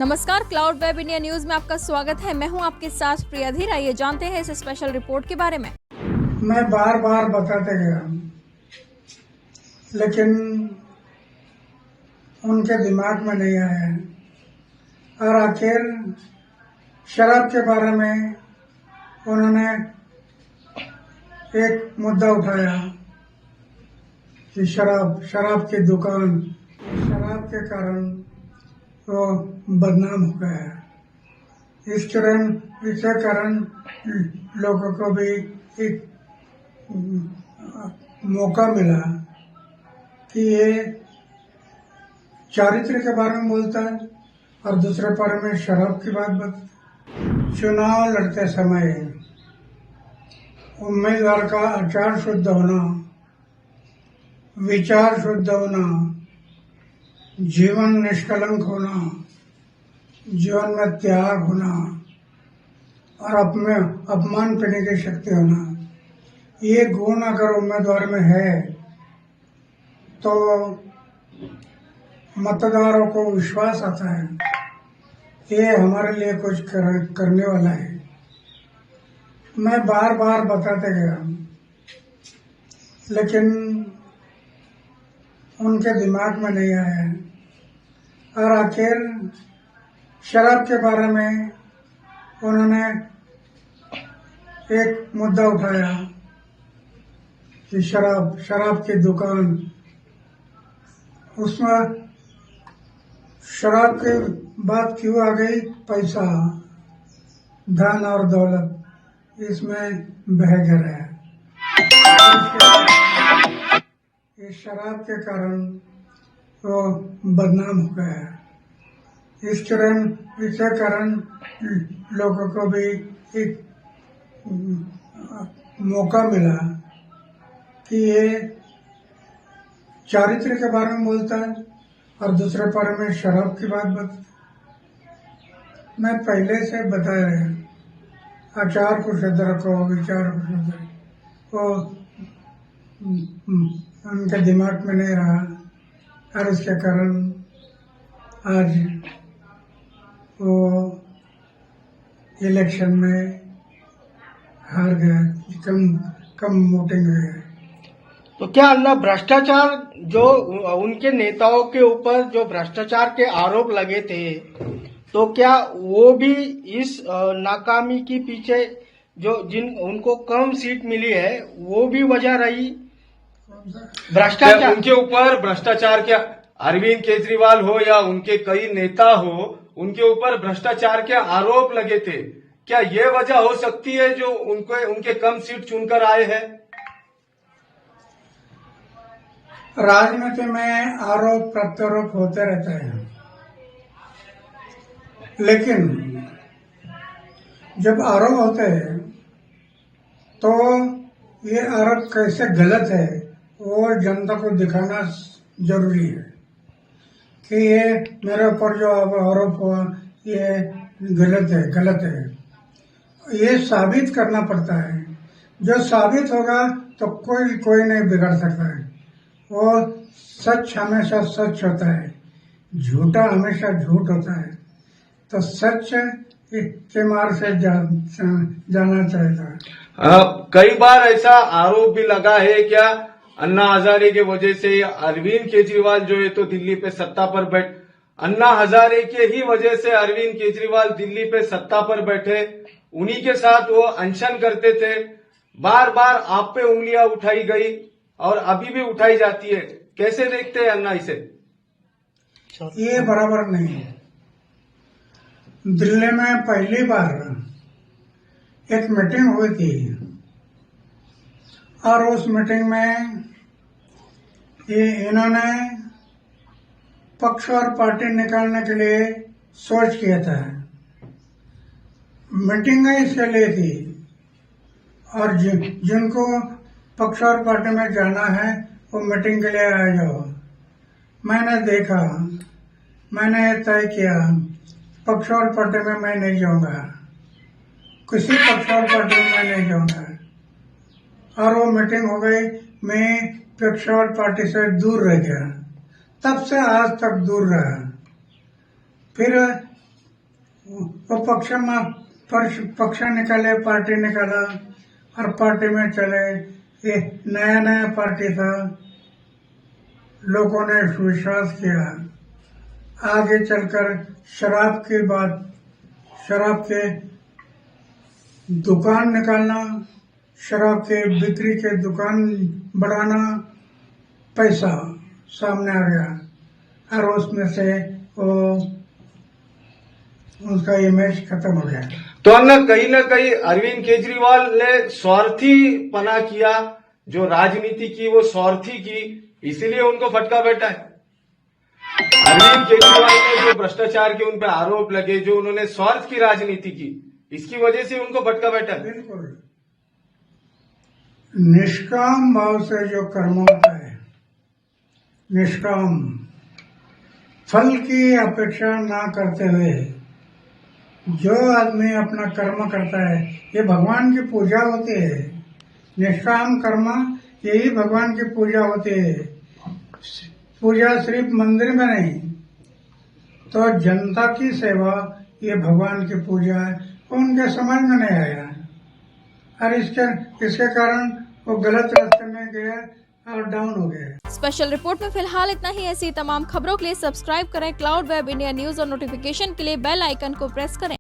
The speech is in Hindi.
नमस्कार, क्लाउड वेब इंडिया न्यूज में आपका स्वागत है। मैं हूं आपके साथ प्रिया धीर। आइए जानते हैं इस स्पेशल रिपोर्ट के बारे में। मैं बार बार बताते गया, लेकिन उनके दिमाग में नहीं आया है। और आखिर शराब के बारे में उन्होंने एक मुद्दा उठाया कि शराब की दुकान, शराब के कारण वो बदनाम हो गया। इसके कारण लोगों को भी एक मौका मिला कि ये चारित्र के बारे में बोलता है और दूसरे बारे में शराब की बात बता। चुनाव लड़ते समय उम्मीदवार का आचार शुद्ध होना, विचार शुद्ध होना, जीवन निष्कलंक होना, जीवन में त्याग होना और अपमान करने की शक्ति होना, ये गुण अगर उम्मीदवार में है तो मतदारों को विश्वास आता है ये हमारे लिए कुछ करने वाला है। मैं बार बार बताते गया, लेकिन उनके दिमाग में नहीं आया है। और आखिर शराब के बारे में उन्होंने एक मुद्दा उठाया कि शराब की दुकान, उसमें शराब की बात क्यों आ गई? पैसा, धन और दौलत इसमें बह गया है। इस शराब के कारण वो बदनाम हो गया। इसके कारण लोगों को भी एक मौका मिला कि ये चारित्र के बारे में बोलता है और दूसरे बारे में शराब की बात बता। मैं पहले से बताया है, आचार को शुद्ध रखो, विचार को शुद्ध रखो। वो उनके दिमाग में नहीं रहा और उसके कारण आज वो इलेक्शन में हार गया, कम वोटिंग हुई है। तो क्या अन्ना भ्रष्टाचार, जो उनके नेताओं के ऊपर जो भ्रष्टाचार के आरोप लगे थे, तो क्या वो भी इस नाकामी के पीछे जो उनको कम सीट मिली है वो भी वजह रही? भ्रष्टाचार उनके ऊपर भ्रष्टाचार के अरविंद केजरीवाल हो या उनके कई नेता हो, उनके ऊपर भ्रष्टाचार के आरोप लगे थे। क्या ये वजह हो सकती है जो उनके कम सीट चुनकर आए हैं? राजनीति में आरोप प्रत्यारोप होते रहते हैं, लेकिन जब आरोप होते हैं तो ये आरोप कैसे गलत है वो जनता को दिखाना जरूरी है कि ये मेरे ऊपर जो आरोप हुआ ये गलत है। ये साबित करना पड़ता है। जो साबित होगा तो कोई नहीं बिगाड़ सकता है। वो सच हमेशा सच होता है, झूठा हमेशा झूठ होता है। तो सच के मार्ग से जाना चाहिए। कई बार ऐसा आरोप भी लगा है क्या अन्ना हजारे के वजह से अरविंद केजरीवाल जो है तो दिल्ली पे सत्ता पर अन्ना हजारे के ही वजह से अरविंद केजरीवाल दिल्ली पे सत्ता पर बैठे, उन्हीं के साथ वो अनशन करते थे। बार बार आप पे उंगलियां उठाई गई और अभी भी उठाई जाती है। कैसे देखते हैं अन्ना इसे? ये बराबर नहीं है। दिल्ली में पहली बार एक मीटिंग हुई थी और उस मीटिंग में इन्होंने पक्ष और पार्टी निकालने के लिए सोच किया था। मीटिंग इसके लिए थी और जिनको पक्ष और पार्टी में जाना है वो मीटिंग के लिए आ जाओ। मैंने देखा, मैंने तय किया पक्ष और पार्टी में मैं नहीं जाऊंगा, किसी पक्ष और पार्टी में मैं नहीं जाऊंगा। और वो मीटिंग हो गई, मैं पक्ष और पार्टी से दूर रह गया। तब से आज तक दूर रहा। फिर वो पक्ष निकाले, पार्टी निकाला और पार्टी में चले। ये नया नया पार्टी था, लोगों ने विश्वास किया। आगे चलकर शराब की बात, शराब के दुकान निकालना, शराब के बिक्री के दुकान बढ़ाना, पैसा सामने आ गया और उसमें से वो उसका इमेज खत्म हो गया। तो अन्ना कहीं ना कहीं अरविंद केजरीवाल ने स्वार्थी पना किया, जो राजनीति की वो स्वार्थी की, इसीलिए उनको फटका बैठा है। अरविंद केजरीवाल ने जो भ्रष्टाचार के उन पर आरोप लगे, जो उन्होंने स्वार्थ की राजनीति की, इसकी वजह से उनको फटका बैठा है। बिल्कुल निष्काम भाव से जो कर्म होता है, निष्काम फल की अपेक्षा ना करते हुए जो आदमी अपना कर्म करता है, ये भगवान की पूजा होती है। निष्काम कर्म यही भगवान की पूजा होती है। पूजा सिर्फ मंदिर में नहीं, तो जनता की सेवा ये भगवान की पूजा है। उनके समझ में नहीं आया और इसके कारण वो गलत रास्ते में गया और डाउन हो गया। स्पेशल रिपोर्ट में फिलहाल इतना ही। ऐसी तमाम खबरों के लिए सब्सक्राइब करें क्लाउड वेब इंडिया न्यूज और नोटिफिकेशन के लिए बेल आइकन को प्रेस करें।